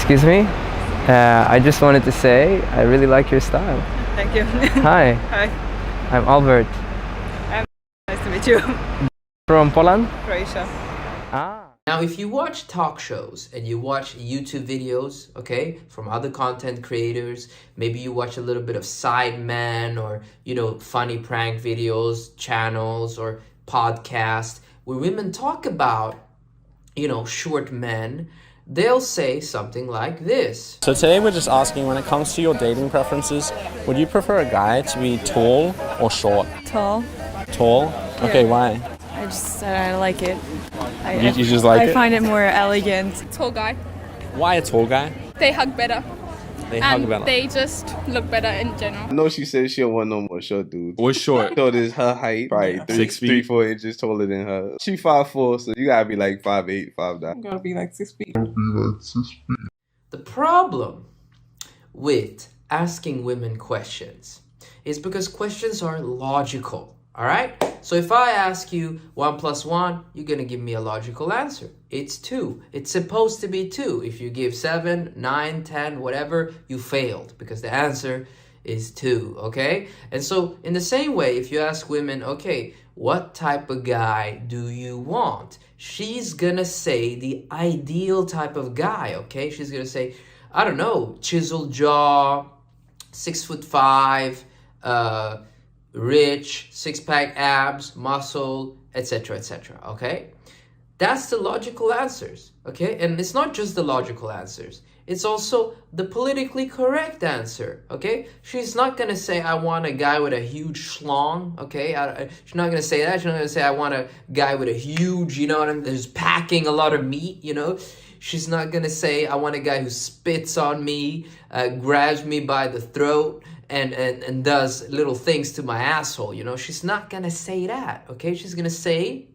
Excuse me? I just wanted to say I really like your style. Thank you. Hi, Hi. I'm Albert. Nice to meet you. From Poland? Croatia. Ah. Now, if you watch talk shows and you watch YouTube videos, okay, from other content creators, maybe you watch a little bit of Sidemen or, funny prank videos, channels, or podcasts where women talk about, short men, they'll say something like this. So today we're just asking, when it comes to your dating preferences, would you prefer a guy to be tall or short? Tall. Tall? Okay, Yeah. why? I just I like it. You just like I it? find it more elegant. Tall guy. Why a tall guy? They hug better. They And hug better. they just look better in general. I know she said she don't want no more short dudes. What's short? Short is her height, probably 6 feet. 3-4 inches taller than her. She 5'4", so you gotta be like 5'8", 5'9". I'm gonna be like 6 feet. The problem with asking women questions is because questions are logical, all right? So if I ask you 1 + 1, you're gonna give me a logical answer. It's 2. It's supposed to be 2. If you give 7, 9, 10, whatever, you failed because the answer is 2, okay? And so in the same way, if you ask women, okay, what type of guy do you want? She's gonna say the ideal type of guy, okay? She's gonna say, I don't know, chiseled jaw, 6'5", rich, 6-pack abs, muscle, etc., etc., okay? That's the logical answers, okay? And it's not just the logical answers. It's also the politically correct answer, okay? She's not gonna say, I want a guy with a huge schlong, okay? She's not gonna say that. She's not gonna say, I want a guy with a huge, who's packing a lot of meat, She's not gonna say, I want a guy who spits on me, grabs me by the throat, and does little things to my asshole, She's not gonna say that, okay? She's gonna say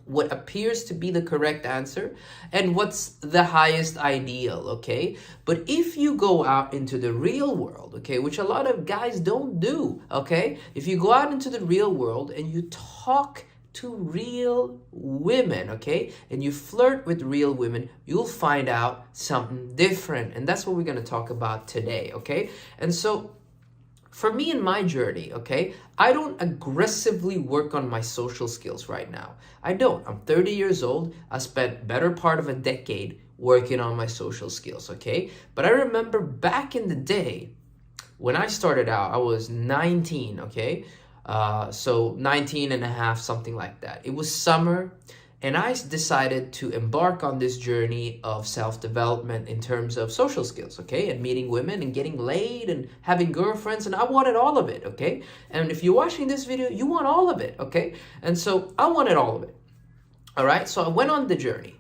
what appears to be the correct answer and what's the highest ideal, okay? But if you go out into the real world, okay, which a lot of guys don't do, okay? If you go out into the real world and you talk to real women, okay, and you flirt with real women, you'll find out something different. And that's what we're gonna talk about today, okay? And so for me in my journey, okay, I don't aggressively work on my social skills right now. I don't. I'm 30 years old. I spent better part of a decade working on my social skills, okay? But I remember back in the day, when I started out, I was 19, okay? So 19 and a half, something like that. It was summer, and I decided to embark on this journey of self-development in terms of social skills, okay? And meeting women and getting laid and having girlfriends, and I wanted all of it, okay? And if you're watching this video, you want all of it, okay? And so I wanted all of it, all right? So I went on the journey.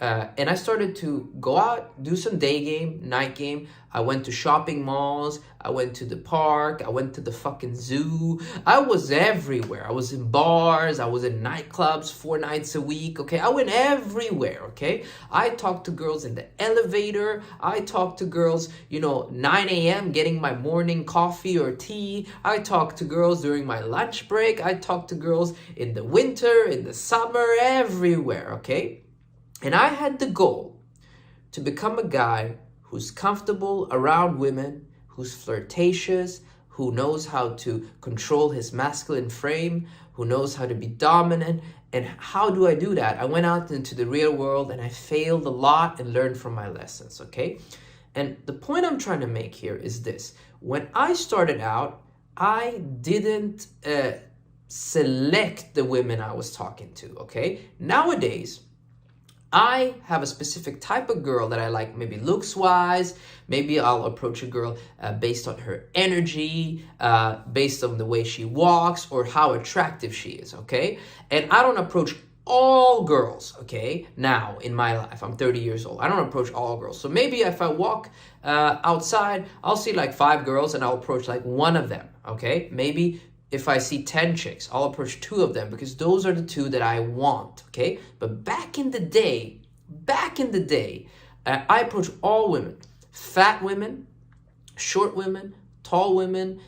And I started to go out, do some day game, night game. I went to shopping malls. I went to the park. I went to the fucking zoo. I was everywhere. I was in bars. I was in nightclubs 4 nights a week, okay? I went everywhere, okay? I talked to girls in the elevator. I talked to girls, 9 a.m. getting my morning coffee or tea. I talked to girls during my lunch break. I talked to girls in the winter, in the summer, everywhere, okay? And I had the goal to become a guy who's comfortable around women, who's flirtatious, who knows how to control his masculine frame, who knows how to be dominant. And how do I do that? I went out into the real world and I failed a lot and learned from my lessons, okay? And the point I'm trying to make here is this. When I started out, I didn't select the women I was talking to, okay? Nowadays, I have a specific type of girl that I like, maybe looks-wise. Maybe I'll approach a girl based on her energy, based on the way she walks, or how attractive she is, okay? And I don't approach all girls, okay, now in my life. I'm 30 years old. I don't approach all girls. So maybe if I walk outside, I'll see like 5 girls and I'll approach like 1 of them, okay? Maybe if I see 10 chicks, I'll approach 2 of them because those are the 2 that I want, okay? But back in the day, I approach all women. Fat women, short women, tall women,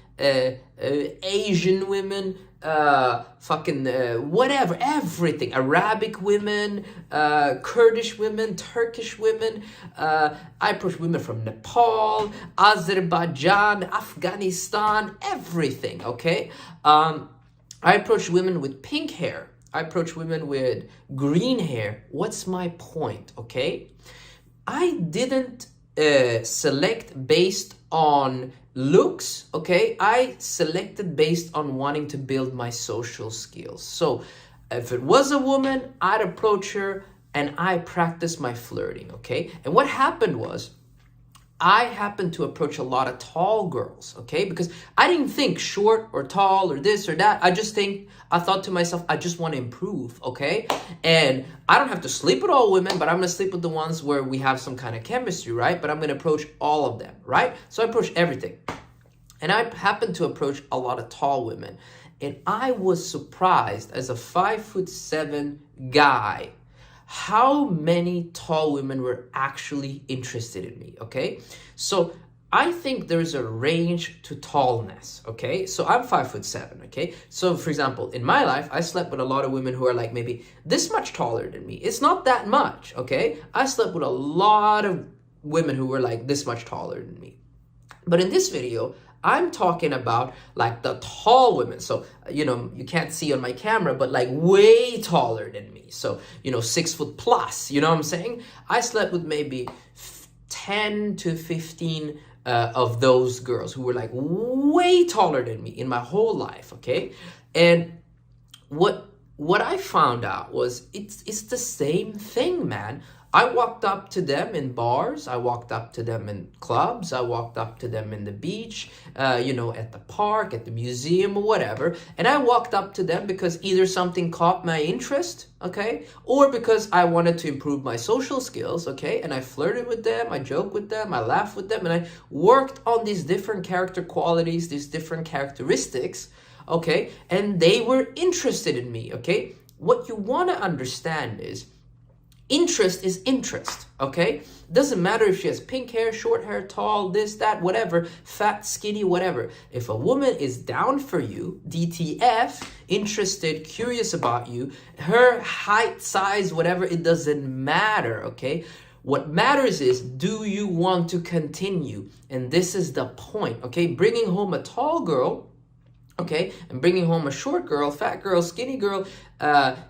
Asian women, whatever, everything. Arabic women, Kurdish women, Turkish women. I approach women from Nepal, Azerbaijan, Afghanistan, everything, okay? I approach women with pink hair. I approach women with green hair. What's my point, okay? I didn't select based on looks, okay? I selected based on wanting to build my social skills. So if it was a woman, I'd approach her and I practice my flirting, okay? And what happened was, I happened to approach a lot of tall girls, okay? Because I didn't think short or tall or this or that. I thought to myself, I just want to improve, okay? And I don't have to sleep with all women, but I'm going to sleep with the ones where we have some kind of chemistry, right? But I'm going to approach all of them, right? So I approach everything. And I happened to approach a lot of tall women. And I was surprised as a 5'7" guy how many tall women were actually interested in me, okay? So I think there's a range to tallness, okay? So I'm 5'7", okay? So for example, in my life, I slept with a lot of women who are like maybe this much taller than me. It's not that much, okay? I slept with a lot of women who were like this much taller than me. But in this video, I'm talking about like the tall women. So, you can't see on my camera, but like way taller than me. So, 6 foot plus, you know what I'm saying? I slept with maybe 10 to 15 of those girls who were like way taller than me in my whole life, okay? And what I found out was it's the same thing, man. I walked up to them in bars, I walked up to them in clubs, I walked up to them in the beach, at the park, at the museum or whatever. And I walked up to them because either something caught my interest, okay? Or because I wanted to improve my social skills, okay? And I flirted with them, I joked with them, I laughed with them, and I worked on these different character qualities, these different characteristics, okay? And they were interested in me, okay? What you want to understand is, interest is interest, okay? Doesn't matter if she has pink hair, short hair, tall, this, that, whatever, fat, skinny, whatever. If a woman is down for you, DTF, interested, curious about you, her height, size, whatever, it doesn't matter, okay? What matters is, do you want to continue? And this is the point, okay? Bringing home a tall girl, okay, and bringing home a short girl, fat girl, skinny girl,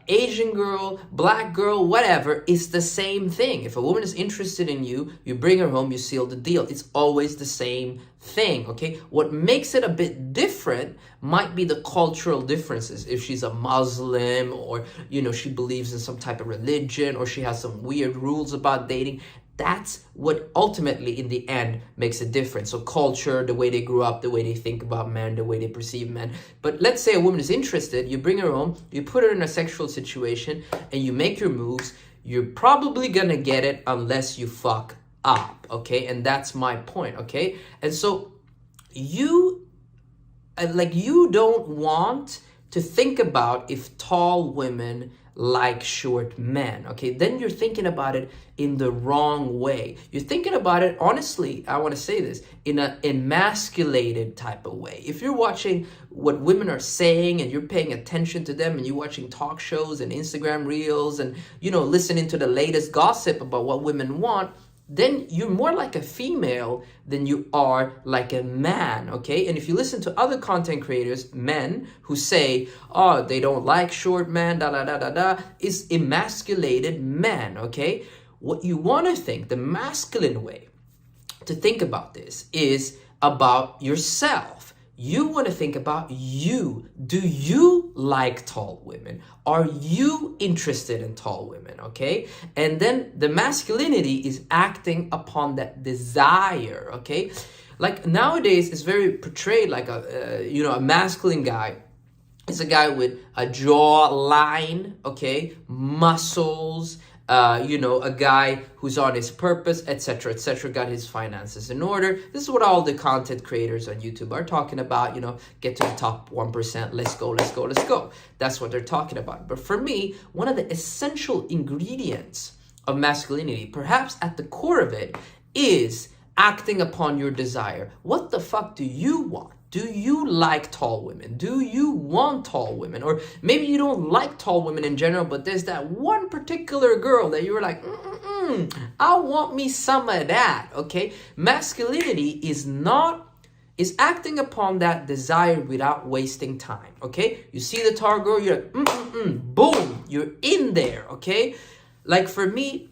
Asian girl, black girl, whatever, is the same thing. If a woman is interested in you, you bring her home, you seal the deal. It's always the same thing, okay? What makes it a bit different might be the cultural differences. If she's a Muslim or, she believes in some type of religion or she has some weird rules about dating, that's what ultimately in the end makes a difference. So culture, the way they grew up, the way they think about men, the way they perceive men. But let's say a woman is interested, you bring her home, you put her in a sexual situation and you make your moves, you're probably gonna get it unless you fuck up, okay? And that's my point, okay? And so you don't want to think about if tall women like short men, okay? Then you're thinking about it in the wrong way. You're thinking about it, honestly, I want to say this, in an emasculated type of way. If you're watching what women are saying and you're paying attention to them and you're watching talk shows and Instagram reels and, listening to the latest gossip about what women want, then you're more like a female than you are like a man, okay? And if you listen to other content creators, men, who say, oh, they don't like short men, is emasculated men, okay? What you want to think, the masculine way to think about this is about yourself. You want to think about you. Do you like tall women? Are you interested in tall women, okay? And then the masculinity is acting upon that desire, okay? Like nowadays, it's very portrayed like a masculine guy. It's a guy with a jawline, okay? Muscles, a guy who's on his purpose, etc., got his finances in order. This is what all the content creators on YouTube are talking about, get to the top 1%, let's go. That's what they're talking about. But for me, one of the essential ingredients of masculinity, perhaps at the core of it, is acting upon your desire. What the fuck do you want? Do you like tall women? Do you want tall women? Or maybe you don't like tall women in general, but there's that one particular girl that you were like, I want me some of that, okay? Masculinity is acting upon that desire without wasting time, okay? You see the tall girl, you're like, boom, you're in there, okay? Like for me,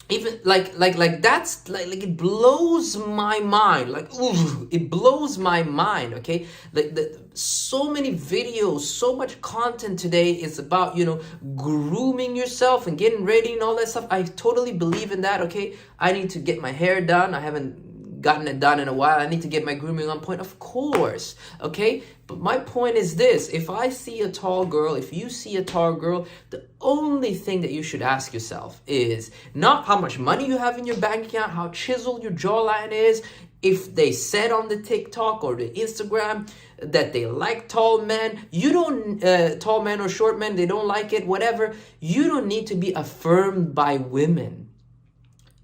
even like that's like it blows my mind, like ooh, it blows my mind, okay? Like so many videos, so much content today is about, you know, grooming yourself and getting ready and all that stuff. I totally believe in that, okay? I need to get my hair done. I haven't gotten it done in a while. I need to get my grooming on point, of course, okay? But my point is this: if I see a tall girl, if you see a tall girl, the only thing that you should ask yourself is not how much money you have in your bank account, how chiseled your jawline is, if they said on the TikTok or the Instagram that they like tall men. You don't, tall men or short men, they don't like it, whatever. You don't need to be affirmed by women,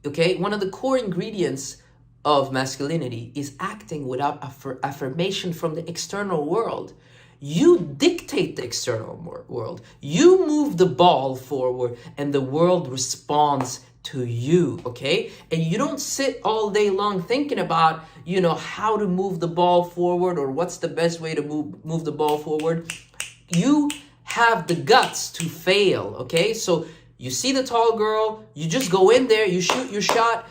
okay? One of the core ingredients of masculinity is acting without affirmation from the external world. You dictate the external world. You move the ball forward and the world responds to you, okay? And you don't sit all day long thinking about, you know, how to move the ball forward or what's the best way to move the ball forward. You have the guts to fail, okay? So you see the tall girl, you just go in there, you shoot your shot.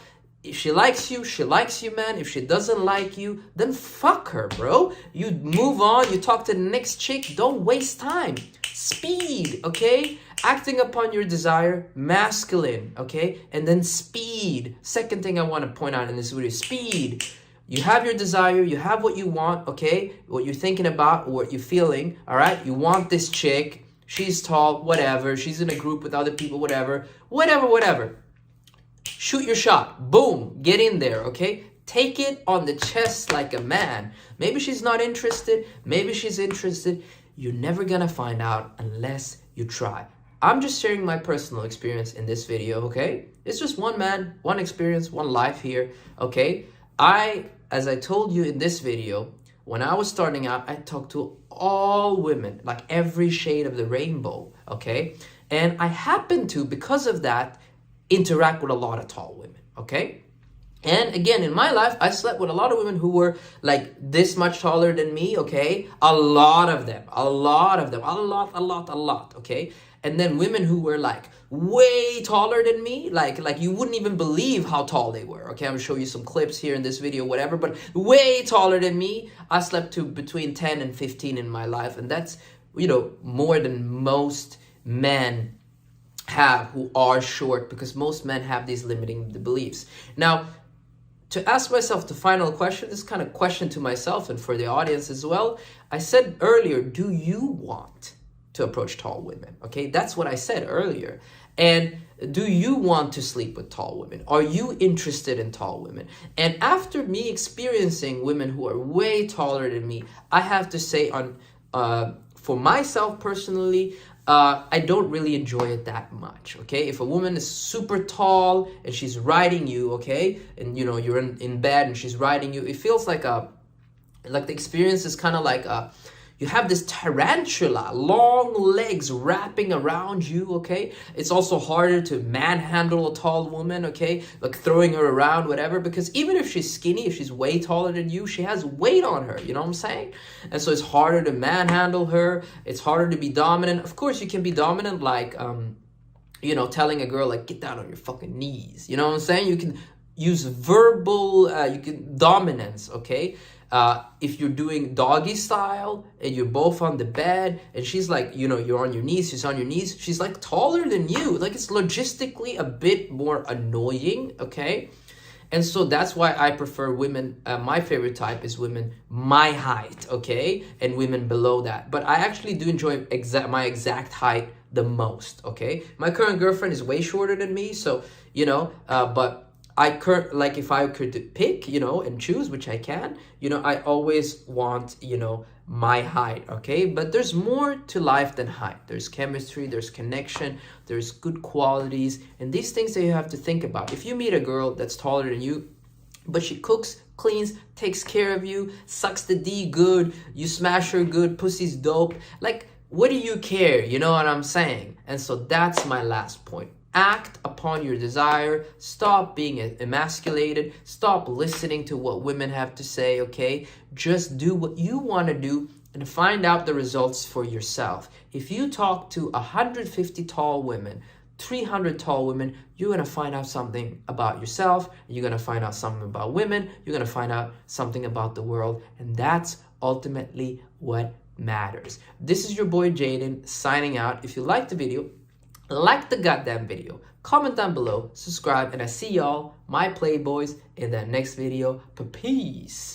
If she likes you, man. If she doesn't like you, then fuck her, bro. You move on, you talk to the next chick. Don't waste time. Speed, okay? Acting upon your desire, masculine, okay? And then speed. Second thing I want to point out in this video, speed. You have your desire, you have what you want, okay? What you're thinking about, what you're feeling, all right? You want this chick. She's tall, whatever. She's in a group with other people, whatever. Shoot your shot. Boom. Get in there, okay? Take it on the chest like a man. Maybe she's not interested. Maybe she's interested. You're never gonna find out unless you try. I'm just sharing my personal experience in this video, okay? It's just one man, one experience, one life here, okay? As I told you in this video, when I was starting out, I talked to all women, like every shade of the rainbow, okay? And I happened to, because of that, interact with a lot of tall women, okay? And again, in my life, I slept with a lot of women who were like this much taller than me, okay? A lot of them, okay? And then women who were like way taller than me, like you wouldn't even believe how tall they were, okay? I'm gonna show you some clips here in this video, whatever, but way taller than me. I slept to between 10 and 15 in my life, and that's, you know, more than most men have who are short, because most men have these limiting beliefs. Now, to ask myself the final question, this kind of question to myself and for the audience as well, I said earlier, do you want to approach tall women? Okay, that's what I said earlier. And do you want to sleep with tall women? Are you interested in tall women? And after me experiencing women who are way taller than me, I have to say for myself personally, I don't really enjoy it that much, okay? If a woman is super tall and she's riding you, okay? And, you know, you're in bed and she's riding you, it feels like the experience is kind of like you have this tarantula, long legs wrapping around you, okay? It's also harder to manhandle a tall woman, okay? Like throwing her around, whatever, because even if she's skinny, if she's way taller than you, she has weight on her, you know what I'm saying? And so it's harder to manhandle her. It's harder to be dominant. Of course, you can be dominant like, you know, telling a girl, like, get down on your fucking knees. You know what I'm saying? You can use verbal, dominance, okay? If you're doing doggy style and you're both on the bed and she's like, you know, you're on your knees, she's on your knees, she's like taller than you. Like, it's logistically a bit more annoying, okay? And so that's why I prefer women. My favorite type is women my height, okay? And women below that. But I actually do enjoy my exact height the most, okay? My current girlfriend is way shorter than me, so, you know, but like if I could pick, you know, and choose, which I can, you know, I always want, you know, my height, okay? But there's more to life than height. There's chemistry, there's connection, there's good qualities, and these things that you have to think about. If you meet a girl that's taller than you, but she cooks cleans, takes care of you, sucks the D good, you smash her good, pussy's dope. Like, what do you care? You know what I'm saying? And so that's my last point. Act upon your desire. Stop being emasculated. Stop listening to what women have to say, okay? Just do what you want to do and find out the results for yourself. If you talk to 150 tall women, 300 tall women, you're going to find out something about yourself. You're going to find out something about women. You're going to find out something about the world. And that's ultimately what matters. This is your boy Jayden signing out. If you liked the video, like the goddamn video, comment down below, subscribe, and I see y'all, my playboys, in that next video. Peace.